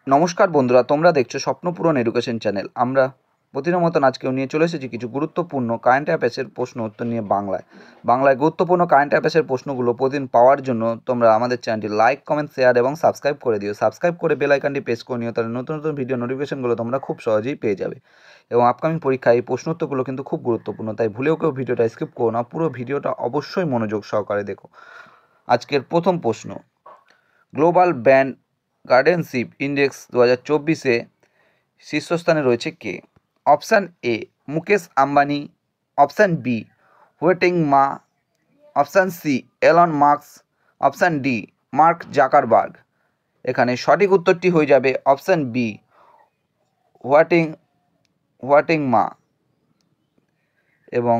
নমস্কার বন্ধুরা, তোমরা দেখছো স্বপ্নপূরণ এডুকেশন চ্যানেল। আমরা প্রতিদিনের মতন আজকেও নিয়ে চলে এসেছি কিছু গুরুত্বপূর্ণ কারেন্ট অ্যাফেয়ার্সের প্রশ্ন উত্তর নিয়ে বাংলায় গুরুত্বপূর্ণ কারেন্ট অ্যাফেয়ার্সের প্রশ্নগুলো প্রতিদিন পাওয়ার জন্য তোমরা আমাদের চ্যানেলটি লাইক, কমেন্ট, শেয়ার এবং সাবস্ক্রাইব করে দিও। সাবস্ক্রাইব করে বেল আইকনটি প্রেস করে নিও, তাহলে নতুন নতুন ভিডিও নোটিফিকেশনগুলো তোমরা খুব সহজেই পেয়ে যাবে। এবং আপকামিং পরীক্ষায় এই প্রশ্ন উত্তরগুলো কিন্তু খুব গুরুত্বপূর্ণ, তাই ভুলেও কেউ ভিডিওটা স্কিপ করো না, পুরো ভিডিওটা অবশ্যই মনোযোগ সহকারে দেখো। আজকের প্রথম প্রশ্ন, গ্লোবাল ব্র্যান্ড গার্ডেনশিপ ইন্ডেক্স 2024-এ শীর্ষস্থানে রয়েছে কে? Option A Mukesh Ambani, option B Huateng Ma, option C Elon Musk, option D Mark Zuckerberg. এখানে সঠিক উত্তরটি হয়ে যাবে অপশান বি হোয়াটিং মা। এবং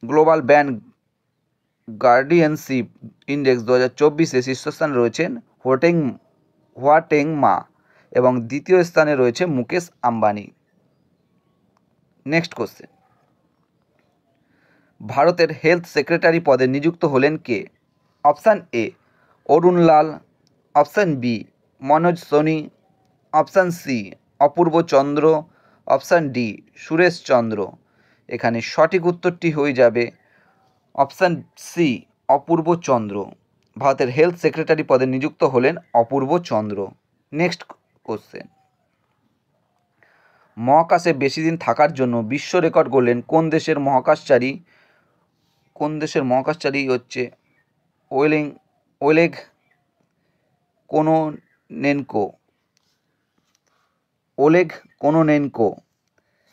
গ্লোবাল ব্র্যান্ড গার্ডিয়ানশিপ ইন্ডেক্স 2024-এ শীর্ষস্থানে রয়েছেন হোয়াটেং মা এবং দ্বিতীয় স্থানে রয়েছে মুকেশ আম্বানি। নেক্সট কোশ্চেন, ভারতের হেলথ সেক্রেটারি পদে নিযুক্ত হলেন কে? Option A Arun Lal, option B Manoj Soni, option C Apurva Chandra, option D Suresh Chandra. এখানে সঠিক উত্তরটি হয়ে যাবে অপশান সি অপূর্ব চন্দ্র। ভারতের হেলথ সেক্রেটারি পদে নিযুক্ত হলেন অপূর্ব চন্দ্র। নেক্সট কোশ্চেন, মহাকাশে বেশি দিন থাকার জন্য বিশ্ব রেকর্ড গড়লেন কোন দেশের মহাকাশচারী হচ্ছে Oleg Kononenko.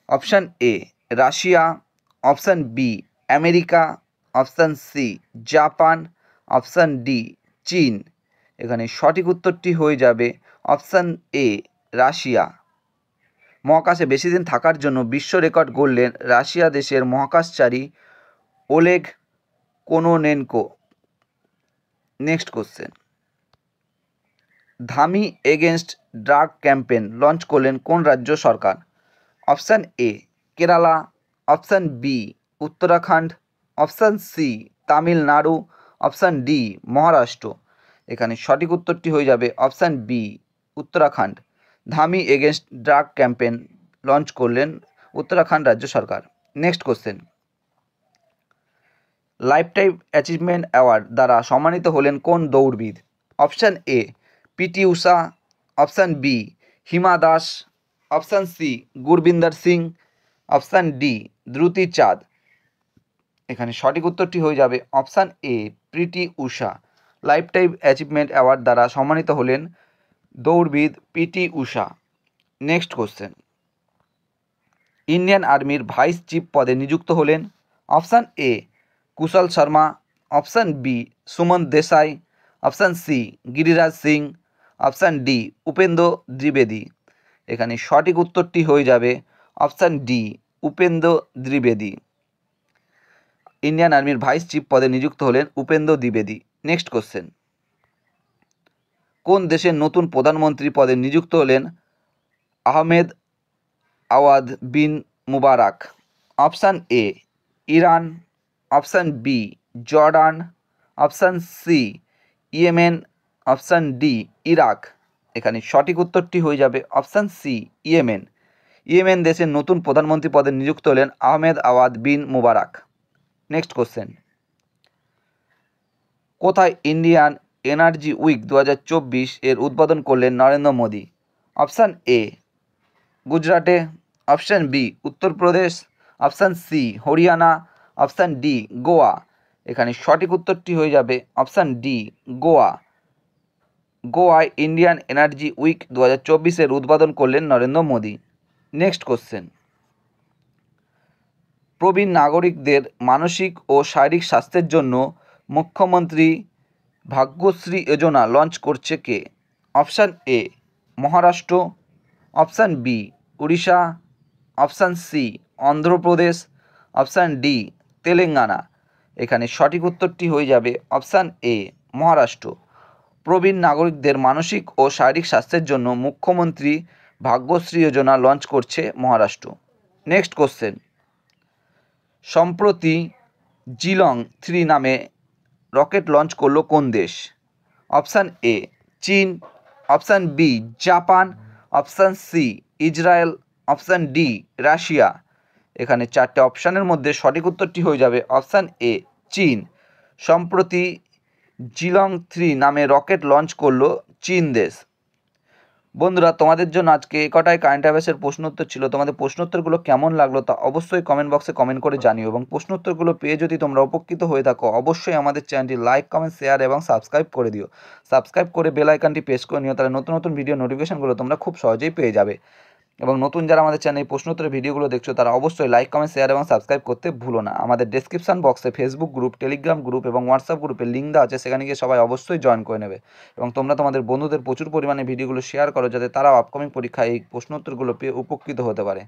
Option A Russia, option B America, option C Japan, option D চীন। এখানে সঠিক উত্তরটি হয়ে যাবে অপশান এ রাশিয়া। মহাকাশে বেশি দিন থাকার জন্য বিশ্ব রেকর্ড গড়লেন রাশিয়া দেশের মহাকাশচারী Oleg Kononenko. Next question, Dhami against drug campaign launch করলেন কোন রাজ্য সরকার? Option A Kerala, option B Uttarakhand, option C Tamil Nadu, option D Maharashtra. এখানে সঠিক উত্তরটি হয়ে যাবে option B Uttarakhand. Dhami against drug campaign launch করলেন উত্তরাখণ্ড রাজ্য সরকার। Next question, lifetime achievement award দ্বারা সম্মানিত হলেন কোন দৌড়বিদ? Option A PT Usha, option B Hima Das, option C Gurbinder Singh, option D দ্রুতি চাঁদ। এখানে সঠিক উত্তরটি হয়ে যাবে option A PT Usha. Lifetime achievement award দ্বারা সম্মানিত হলেন দৌড়বিদ PT Usha. Next question, Indian আর্মির ভাইস চিফ পদে নিযুক্ত হলেন? Option A Kushal Sharma, option B Suman Desai, option C Giriraj Singh, option D Upendra দ্বিবেদী। এখানে সঠিক উত্তরটি হয়ে যাবে অপশান ডি উপেন্দ্র দ্বিবেদী। ইন্ডিয়ান আর্মির ভাইস চিফ পদে নিযুক্ত হলেন উপেন্দ্র দ্বিবেদী। নেক্সট কোশ্চেন, কোন দেশের নতুন প্রধানমন্ত্রী পদে নিযুক্ত হলেন Ahmed Awad bin Mubarak? Option A Iran, option B Jordan, option C Yemen, option D Iraq. এখানে সঠিক উত্তরটি হয়ে যাবে অপশান সি ইয়েমেন। ইয়েমেন দেশের নতুন প্রধানমন্ত্রী পদে নিযুক্ত হলেন Ahmed Awad bin Mubarak. Next question, কোথায় ইন্ডিয়ান এনার্জি উইক 2024 এর উদ্বোধন করলেন নরেন্দ্র মোদী? অপশান এ গুজরাটে, option B Uttar Pradesh, option C Haryana, option D Goa. এখানে সঠিক উত্তরটি হয়ে যাবে অপশান ডি গোয়া। গোয়ায় ইন্ডিয়ান এনার্জি উইক 2024 এর উদ্বোধন করলেন নরেন্দ্র মোদী। নেক্সট কোশ্চেন, প্রবীণ নাগরিকদের মানসিক ও শারীরিক স্বাস্থ্যের জন্য মুখ্যমন্ত্রী ভাগ্যশ্রী যোজনা লঞ্চ করছে কে? Option A Maharashtra, option B Orissa, option C Andhra Pradesh, option D Telangana. এখানে সঠিক উত্তরটি হয়ে যাবে অপশান এ মহারাষ্ট্র। প্রবীণ নাগরিকদের মানসিক ও শারীরিক স্বাস্থ্যের জন্য মুখ্যমন্ত্রী ভাগ্যশ্রী যোজনা লঞ্চ করছে মহারাষ্ট্র। নেক্সট কোশ্চেন, সম্প্রতি জিলং 3 নামে রকেট লঞ্চ করলো কোন দেশ? অপশান এ চীন, option B Japan, option C Israel, option D Russia. এখানে 4টে অপশানের মধ্যে সঠিক উত্তরটি হয়ে যাবে অপশান এ চীন। সম্প্রতি জিলং-3 নামে রকেট লঞ্চ করলো চীন দেশ। বন্ধুরা, তোমাদের জন্য আজকে কটাই কারেন্ট অ্যাফেয়ার্সের প্রশ্ন উত্তর ছিল। তোমাদের প্রশ্ন উত্তরগুলো কেমন লাগলো তা অবশ্যই কমেন্ট বক্সে কমেন্ট করে জানিও, এবং প্রশ্ন উত্তরগুলো পেয়ে যদি তোমরা উপকৃত হয়ে থাকো অবশ্যই আমাদের চ্যানেলটি লাইক, কমেন্ট, শেয়ার এবং সাবস্ক্রাইব করে দিও। সাবস্ক্রাইব করে বেল আইকনটি প্রেস করে নিও, তাহলে নতুন নতুন ভিডিও নোটিফিকেশনগুলো তোমরা খুব সহজেই পেয়ে যাবে। এবং নতুন যারা আমাদের চ্যানেলে প্রশ্ন উত্তরের ভিডিওগুলো দেখছো তারা অবশ্যই লাইক, কমেন্ট, শেয়ার এবং সাবস্ক্রাইব করতে ভুলো না। আমাদের ডেসক্রিপশন বক্সে ফেসবুক গ্রুপ, টেলিগ্রাম গ্রুপ এবং হোয়াটসঅ্যাপ গ্রুপের লিঙ্ক দেওয়া আছে, সেখানে গিয়ে সবাই অবশ্যই জয়েন করে নেবে। এবং তোমরা তোমাদের বন্ধুদের প্রচুর পরিমাণে ভিডিওগুলো শেয়ার করো, যাতে তারাও আপকামিং পরীক্ষায় এই প্রশ্ন উত্তরগুলো পেয়ে উপকৃত হতে পারে।